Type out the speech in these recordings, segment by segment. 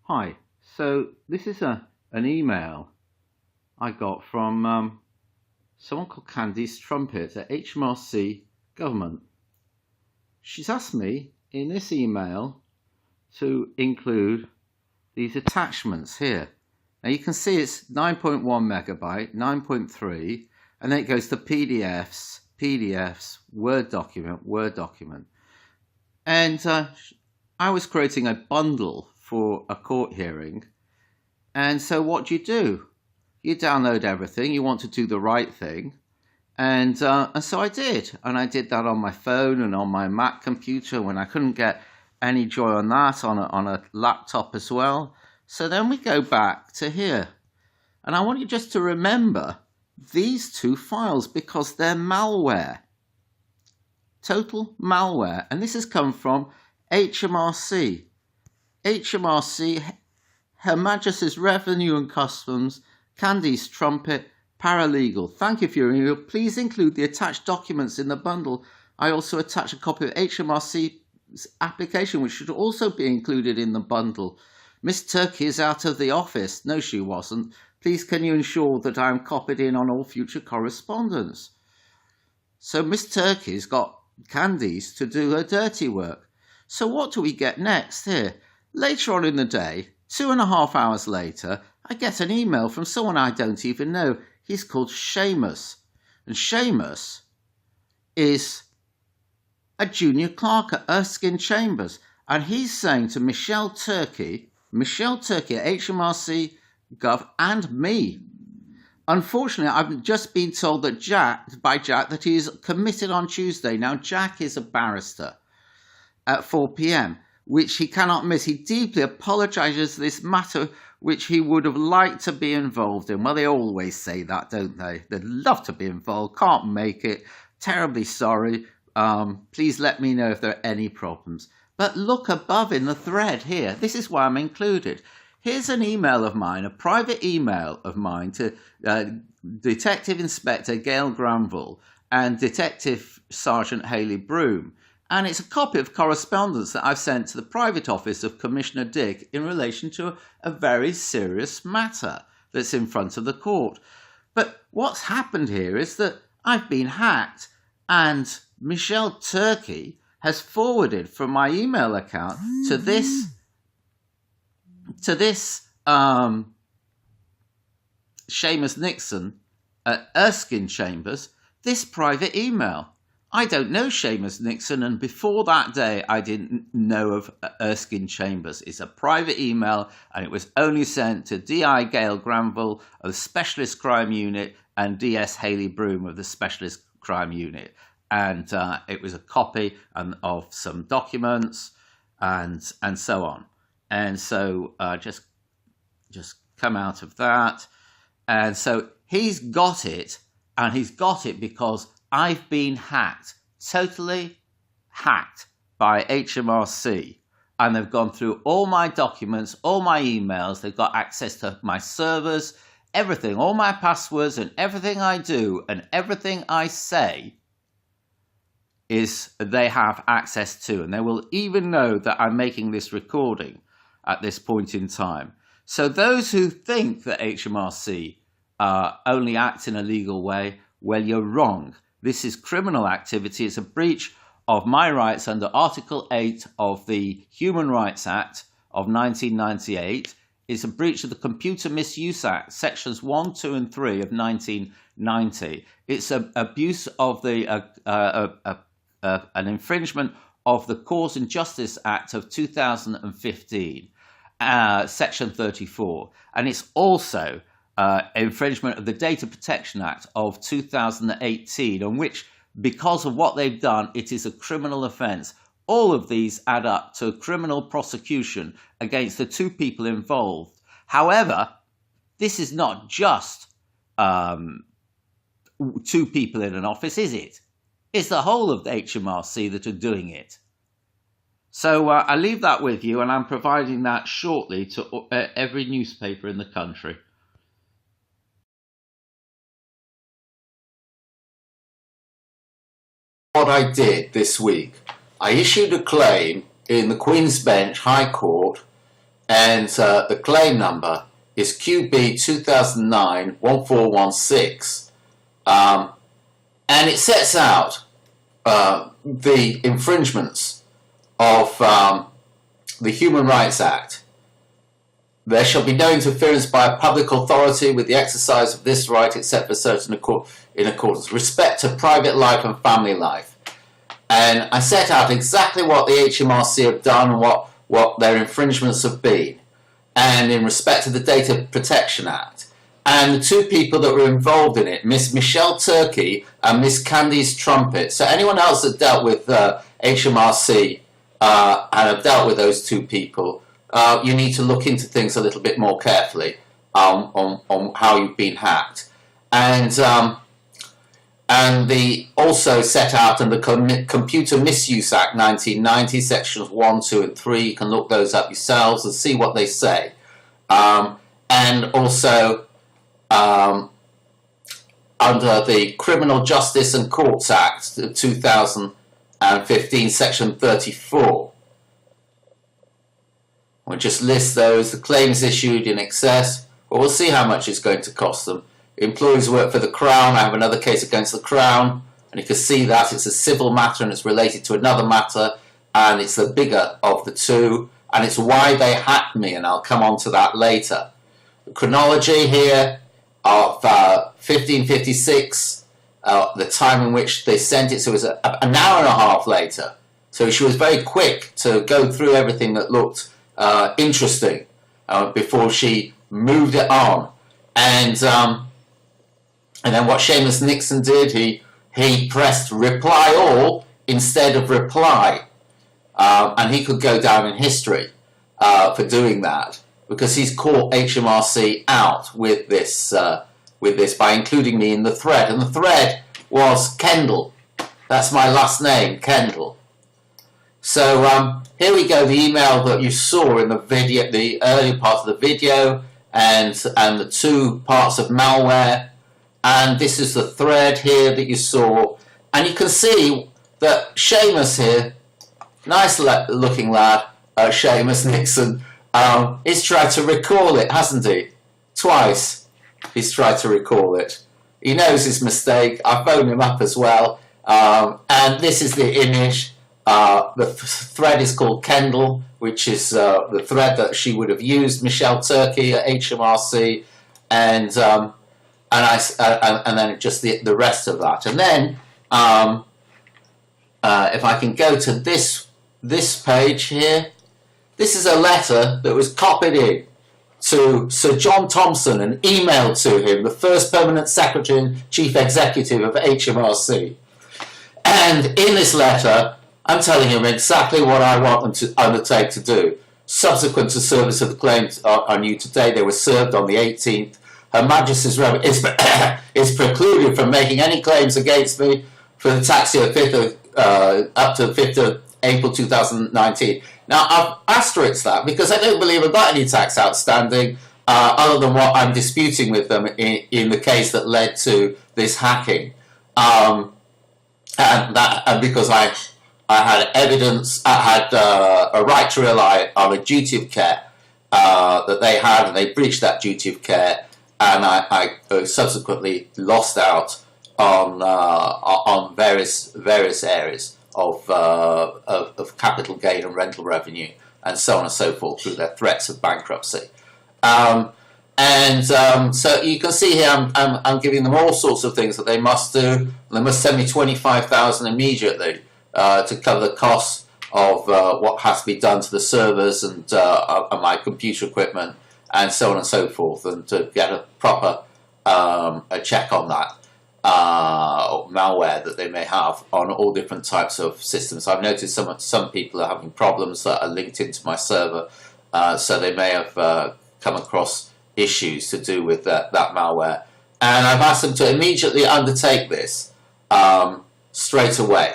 Hi, so this is an email I got from someone called Candice Trumpet at Hmrc Government. She's asked me in this email to include these attachments here. Now you can see it's 9.1 megabyte, 9.3, and then it goes to PDFs, Word document. And I was creating a bundle for a court hearing. And so what do? You download everything. You want to do the right thing. And so I did. And I did that on my phone and on my Mac computer when I couldn't get any joy on that, on a laptop as well. So then we go back to here. And I want you just to remember these two files because they're malware. Total malware. And this has come from Hmrc. Hmrc, Her Majesty's Revenue and Customs, Candice Trumpet, Paralegal. Thank you for your email. Please include the attached documents in the bundle. I also attach a copy of Hmrc's application, which should also be included in the bundle. Miss Turkey is out of the office. No, she wasn't. Please can you ensure that I am copied in on all future correspondence? So Miss Turkey's got Candice to do her dirty work. So what do we get next here? Later on in the day, 2.5 hours later, I get an email from someone I don't even know. He's called Seamus. And Seamus is a junior clerk at Erskine Chambers. And he's saying to Michelle Turkey at Hmrc Gov and me. Unfortunately, I've just been told that Jack that he is committed on Tuesday. Now, Jack is a barrister at 4 p.m. which he cannot miss. He deeply apologises for this matter, which he would have liked to be involved in. Well, they always say that, don't they? They'd love to be involved, can't make it. Terribly sorry. Please let me know if there are any problems. But look above in the thread here. This is why I'm included. Here's an email of mine, a private email of mine to Detective Inspector Gail Granville and Detective Sergeant Hayley Broom. And it's a copy of correspondence that I've sent to the private office of Commissioner Dick in relation to a very serious matter that's in front of the court. But what's happened here is that I've been hacked and Michelle Turkey has forwarded from my email account to this Seamus Nixon at Erskine Chambers, this private email. I don't know Seamus Nixon, and before that day, I didn't know of Erskine Chambers. It's a private email, and it was only sent to D.I. Gail Granville of the Specialist Crime Unit and D.S. Hayley Broom of the Specialist Crime Unit. And it was a copy of some documents and so on. And so just come out of that. And so he's got it, and he's got it because I've been hacked, totally hacked by Hmrc. And they've gone through all my documents, all my emails. They've got access to my servers, everything, all my passwords and everything I do and everything I say is they have access to. And they will even know that I'm making this recording at this point in time. So those who think that Hmrc only act in a legal way, well, you're wrong. This is criminal activity. It's a breach of my rights under Article 8 of the Human Rights Act of 1998. It's a breach of the Computer Misuse Act, Sections 1, 2 and 3 of 1990. It's an abuse of an infringement of the Cause and Justice Act of 2015, Section 34. And it's also infringement of the Data Protection Act of 2018, on which, because of what they've done, it is a criminal offence. All of these add up to criminal prosecution against the two people involved. However, this is not just two people in an office, is it? It's the whole of the Hmrc that are doing it. So I leave that with you, and I'm providing that shortly to every newspaper in the country. What I did this week, I issued a claim in the Queen's Bench High Court and the claim number is QB 2009-1416, and it sets out the infringements of the Human Rights Act. There shall be no interference by a public authority with the exercise of this right except for certain in accordance. Respect to private life and family life. And I set out exactly what the Hmrc have done and what their infringements have been. And in respect to the Data Protection Act. And the two people that were involved in it, Miss Michelle Turkey and Miss Candice Trumpet. So anyone else that dealt with Hmrc and have dealt with those two people, you need to look into things a little bit more carefully on how you've been hacked. And they also set out in the Computer Misuse Act 1990, sections 1, 2 and 3. You can look those up yourselves and see what they say. And also under the Criminal Justice and Courts Act 2015, section 34. We'll just list those. The claims issued in excess. Well, we'll see how much it's going to cost them. Employees work for the Crown. I have another case against the Crown, and you can see that it's a civil matter and it's related to another matter, and it's the bigger of the two, and it's why they hacked me, and I'll come on to that later. The chronology here of 1556, the time in which they sent it, so it was an hour and a half later. So she was very quick to go through everything that looked interesting before she moved it on. And then what Seamus Nixon did, he pressed reply all instead of reply. And he could go down in history for doing that, because he's caught Hmrc out with this by including me in the thread. And the thread was Kendall. That's my last name, Kendall. So here we go, the email that you saw in the video, the earlier part of the video, and the two parts of malware. And this is the thread here that you saw. And you can see that Seamus here, nice looking lad, Seamus Nixon, he's tried to recall it, hasn't he? Twice he's tried to recall it. He knows his mistake. I phoned him up as well. And this is the image. The thread is called Kendall, which is the thread that she would have used, Michelle Turkey at Hmrc, and then just the rest of that. And then if I can go to this page here, this is a letter that was copied in to Sir John Thompson and emailed to him, the first permanent secretary and chief executive of Hmrc. And in this letter, I'm telling him exactly what I want them to undertake to do. Subsequent to service of the claims on you today, they were served on the 18th. Her Majesty's Revenue is precluded from making any claims against me for the tax year up to 5th of April 2019. Now, I've asterisked that because I don't believe I've got any tax outstanding other than what I'm disputing with them in the case that led to this hacking. And because I had evidence, I had a right to rely on a duty of care that they had, and they breached that duty of care, and I subsequently lost out on various areas of capital gain and rental revenue, and so on and so forth, through their threats of bankruptcy. So you can see here I'm giving them all sorts of things that they must do. They must send me $25,000 immediately to cover the costs of what has to be done to the servers and my computer equipment, and so on and so forth, and to get a proper a check on that malware that they may have on all different types of systems. I've noticed some people are having problems that are linked into my server, so they may have come across issues to do with that malware, and I've asked them to immediately undertake this straight away.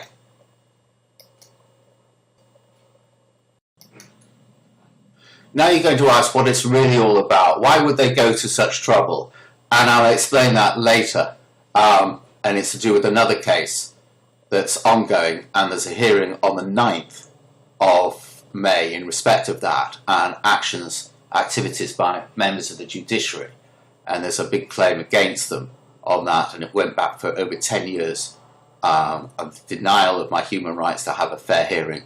Now you're going to ask what it's really all about. Why would they go to such trouble? And I'll explain that later. And it's to do with another case that's ongoing, and there's a hearing on the 9th of May in respect of that and activities by members of the judiciary. And there's a big claim against them on that, and it went back for over 10 years of denial of my human rights to have a fair hearing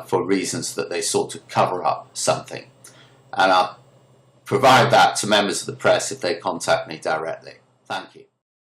for reasons that they sought to cover up something. And I'll provide that to members of the press if they contact me directly. Thank you.